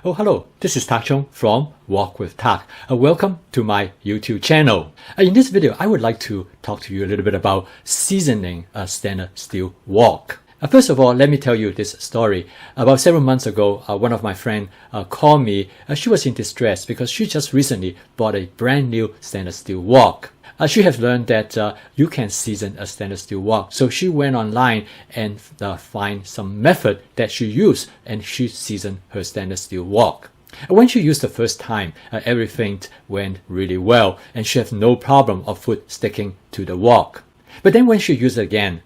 Oh, hello, this is Tak Chung from Walk with Tak. Welcome to my YouTube channel. In this video, I would like to talk to you a little bit about seasoning a stainless steel wok. First of all, let me tell you this story. About several months ago, one of my friends called me. She was in distress because she just recently bought a brand new stainless steel wok. She has learned that you can season a stainless steel wok. So she went online and find some method that she used, and she seasoned her stainless steel wok. When she used the first time, everything went really well, and she has no problem of food sticking to the wok. But then when she used it again,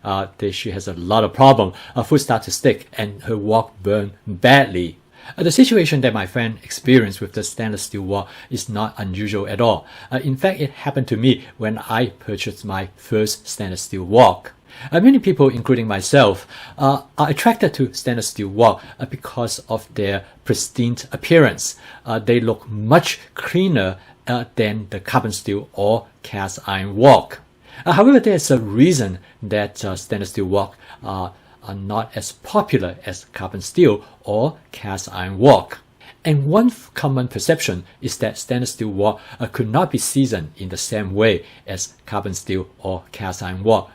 she has a lot of problem. Food started to stick, and her wok burned badly. The situation that my friend experienced with the stainless steel wok is not unusual at all. In fact, it happened to me when I purchased my first stainless steel wok. Many people, including myself, are attracted to stainless steel wok because of their pristine appearance. They look much cleaner than the carbon steel or cast iron wok. However, there's a reason that stainless steel wok are not as popular as carbon steel or cast iron wok. And one common perception is that stainless steel wok could not be seasoned in the same way as carbon steel or cast iron wok.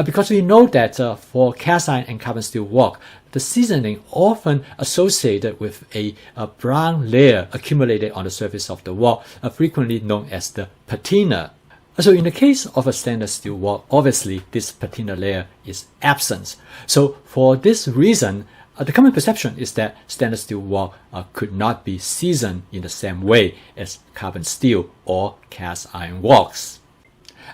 Because we know that for cast iron and carbon steel wok, the seasoning often associated with a brown layer accumulated on the surface of the wok, frequently known as the patina. So in the case of a stainless steel wok, obviously this patina layer is absent. So for this reason, the common perception is that stainless steel wok could not be seasoned in the same way as carbon steel or cast iron woks.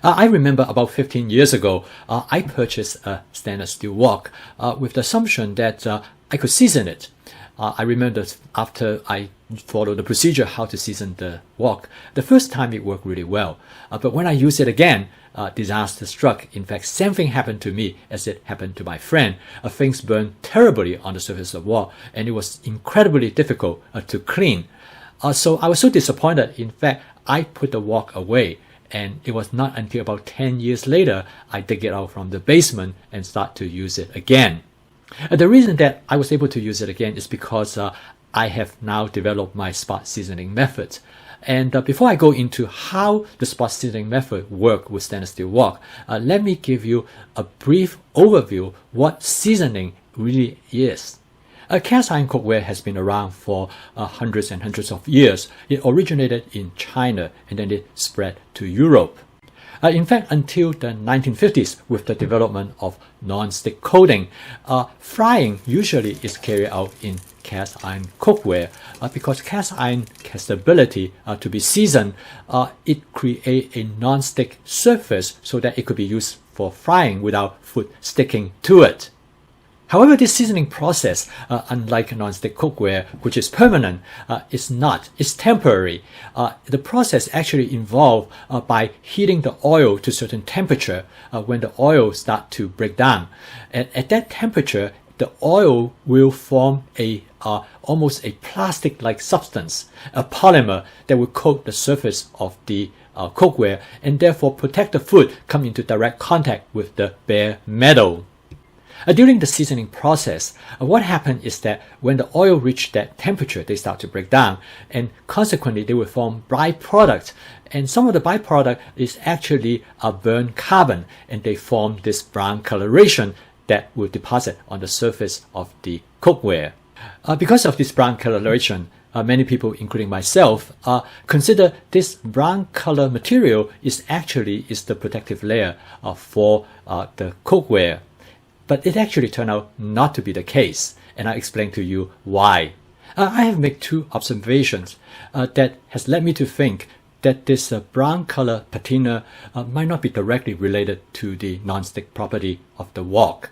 I remember about 15 years ago, I purchased a stainless steel wok with the assumption that I could season it. I remember that after I followed the procedure how to season the wok, the first time it worked really well. But when I used it again, disaster struck. In fact, same thing happened to me as it happened to my friend. Things burned terribly on the surface of the wok, and it was incredibly difficult to clean. So I was so disappointed. In fact, I put the wok away. And it was not until about 10 years later I dig it out from the basement and start to use it again. The reason that I was able to use it again is because I have now developed my spot seasoning method. And before I go into how the spot seasoning method works with stainless steel wok, let me give you a brief overview what seasoning really is. Cast iron cookware has been around for hundreds and hundreds of years. It originated in China and then it spread to Europe. In fact, until the 1950s, with the development of non-stick coating, frying usually is carried out in cast iron cookware. Because cast iron has the ability to be seasoned, it creates a non-stick surface so that it could be used for frying without food sticking to it. However, this seasoning process, unlike non-stick cookware, which is permanent, is not. It's temporary. The process actually involved by heating the oil to a certain temperature. When the oil starts to break down, and at that temperature, the oil will form almost a plastic-like substance, a polymer that will coat the surface of the cookware and therefore protect the food come into direct contact with the bare metal. During the seasoning process, what happened is that when the oil reaches that temperature, they start to break down, and consequently they will form byproducts. And some of the byproduct is actually a burnt carbon, and they form this brown coloration that will deposit on the surface of the cookware. Because of this brown coloration, many people, including myself, consider this brown color material is the protective layer for the cookware. But it actually turned out not to be the case, and I'll explain to you why. I have made two observations that has led me to think that this brown color patina might not be directly related to the non-stick property of the wok.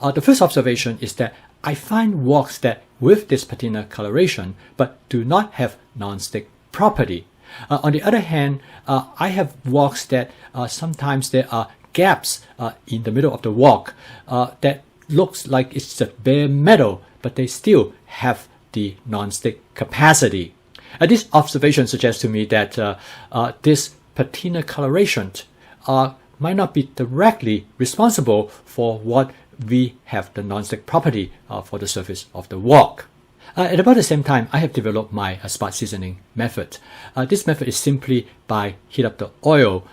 The first observation is that I find woks that with this patina coloration but do not have non-stick property. On the other hand, I have woks that sometimes there are gaps in the middle of the wok that looks like it's a bare metal, but they still have the non-stick capacity. This observation suggests to me that this patina coloration might not be directly responsible for what we have the non-stick property for the surface of the wok. At about the same time, I have developed my spot seasoning method. This method is simply by heat up the oil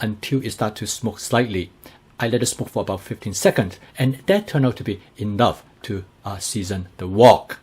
until it starts to smoke slightly. I let it smoke for about 15 seconds, and that turned out to be enough to season the wok.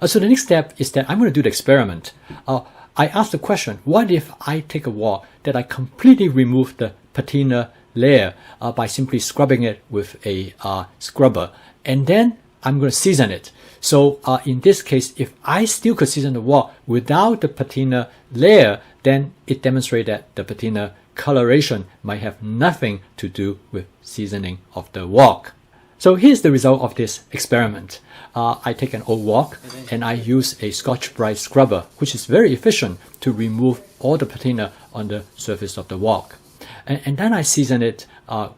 So the next step is that I'm going to do the experiment. I asked the question, what if I take a wok that I completely remove the patina layer by simply scrubbing it with a scrubber, and then I'm going to season it. So in this case, if I still could season the wok without the patina layer, then it demonstrates that the patina coloration might have nothing to do with seasoning of the wok. So here's the result of this experiment. I take an old wok and I use a Scotch-Brite scrubber, which is very efficient to remove all the patina on the surface of the wok. And then I season it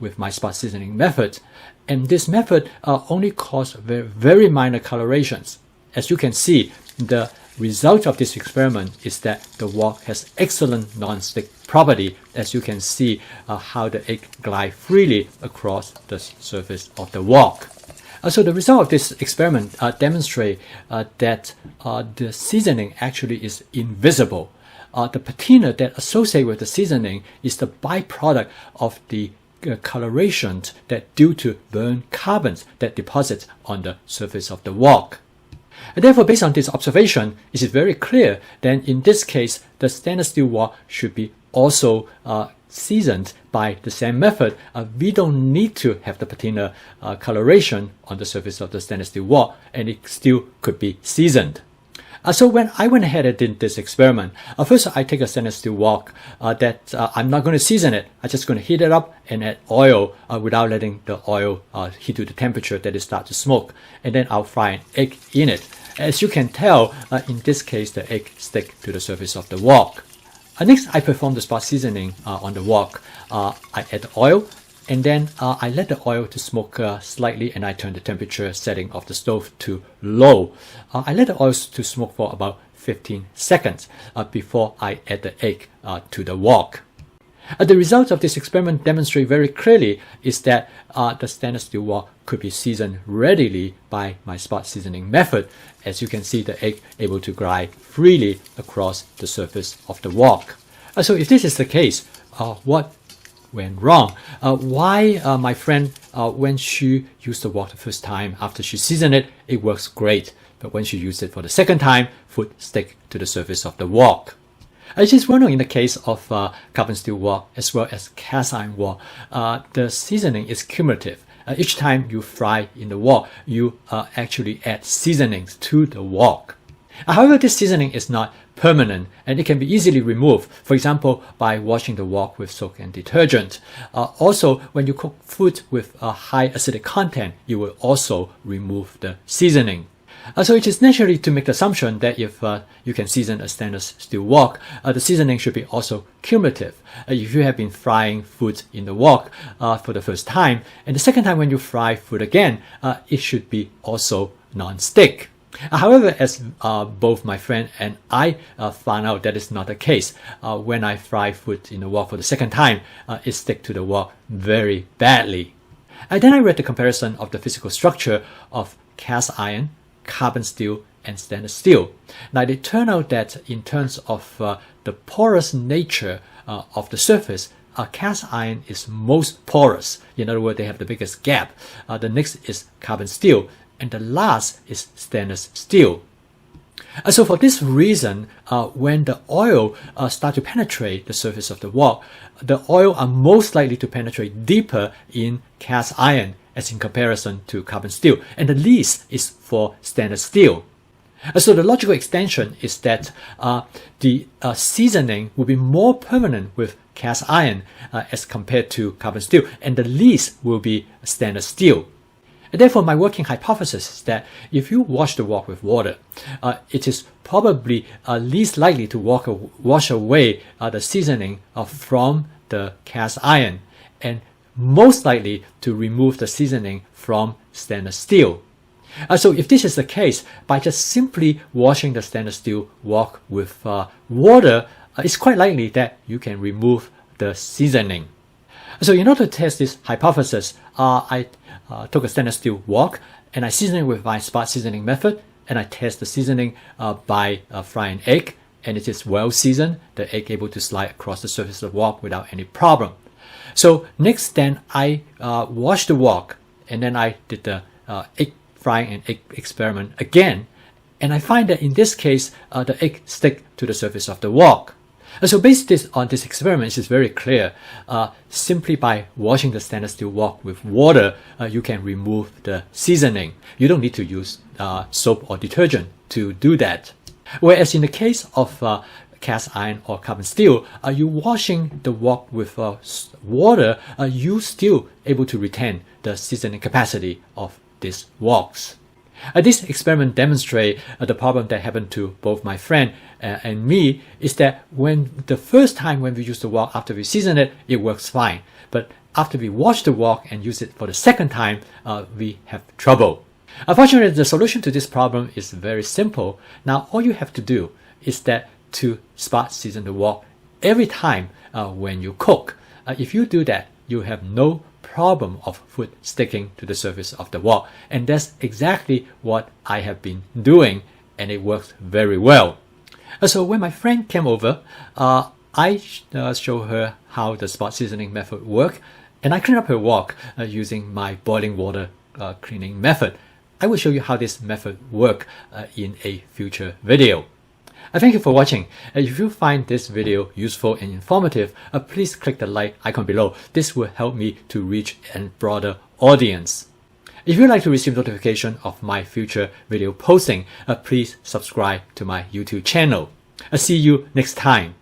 with my spot seasoning method. And this method only caused very minor colorations. As you can see, the result of this experiment is that the wok has excellent non-stick property, as you can see how the egg glide freely across the surface of the wok. So the result of this experiment demonstrates that the seasoning actually is invisible. The patina that associate with the seasoning is the byproduct of the coloration that due to burnt carbons that deposit on the surface of the wok. And therefore, based on this observation, it is very clear that in this case, the stainless steel wok should be also seasoned by the same method. We don't need to have the patina coloration on the surface of the stainless steel wok, and it still could be seasoned. So when I went ahead and did this experiment, first I take a stainless steel wok that I'm not going to season it. I'm just going to heat it up and add oil without letting the oil heat to the temperature that it starts to smoke. And then I'll fry an egg in it. As you can tell, in this case, the egg sticks to the surface of the wok. Next, I perform the spot seasoning on the wok. I add the oil, and then I let the oil to smoke slightly, and I turn the temperature setting of the stove to low. I let the oil to smoke for about 15 seconds before I add the egg to the wok. The result of this experiment demonstrate very clearly is that the stainless steel wok could be seasoned readily by my spot seasoning method. As you can see, the egg able to glide freely across the surface of the wok. So if this is the case, what went wrong? Why my friend, when she used the wok the first time after she seasoned it, it works great. But when she used it for the second time, food stick to the surface of the wok. It's just well known in the case of carbon steel wok as well as cast iron wok, the seasoning is cumulative. Each time you fry in the wok, you actually add seasonings to the wok. However, this seasoning is not permanent and it can be easily removed, for example, by washing the wok with soap and detergent. Also, when you cook food with a high acidic content, you will also remove the seasoning. So it is necessary to make the assumption that if you can season a stainless steel wok, the seasoning should be also cumulative. If you have been frying food in the wok for the first time, and the second time when you fry food again, it should be also non-stick. However, as both my friend and I found out that is not the case. When I fry food in the wok for the second time, it sticks to the wok very badly. Then I read the comparison of the physical structure of cast iron, carbon steel, and stainless steel. Now, it turned out that in terms of the porous nature of the surface, cast iron is most porous. In other words, they have the biggest gap. The next is carbon steel, and the last is stainless steel. So for this reason, when the oil starts to penetrate the surface of the wok, the oil are most likely to penetrate deeper in cast iron as in comparison to carbon steel, and the least is for stainless steel. So the logical extension is that the seasoning will be more permanent with cast iron as compared to carbon steel, and the least will be stainless steel. And therefore, my working hypothesis is that if you wash the wok with water, it is probably least likely to wash away the seasoning from the cast iron, and most likely to remove the seasoning from stainless steel. So if this is the case, by just simply washing the stainless steel wok with water, it's quite likely that you can remove the seasoning. So in order to test this hypothesis, I took a stainless steel wok and I seasoned it with my spot seasoning method, and I test the seasoning by frying egg, and it is well seasoned. The egg able to slide across the surface of the wok without any problem. So next, then I wash the wok, and then I did the egg frying and egg experiment again, and I find that in this case the egg stick to the surface of the wok. So based on this experiment, it's very clear. Simply by washing the stainless steel wok with water, you can remove the seasoning. You don't need to use soap or detergent to do that. Whereas in the case of cast iron or carbon steel, you washing the wok with water, you still able to retain the seasoning capacity of these woks. This experiment demonstrates the problem that happened to both my friend and me, is that when the first time when we use the wok after we season it, it works fine. But after we wash the wok and use it for the second time, we have trouble. Unfortunately, the solution to this problem is very simple. Now, all you have to do is that to spot season the wok every time when you cook. If you do that, you have no problem of food sticking to the surface of the wok, and that's exactly what I have been doing, and it works very well. So when my friend came over, I showed her how the spot seasoning method works, and I cleaned up her wok using my boiling water cleaning method. I will show you how this method works in a future video. Thank you for watching. If you find this video useful and informative, please click the like icon below. This will help me to reach a broader audience. If you'd like to receive notification of my future video posting, please subscribe to my YouTube channel. See you next time.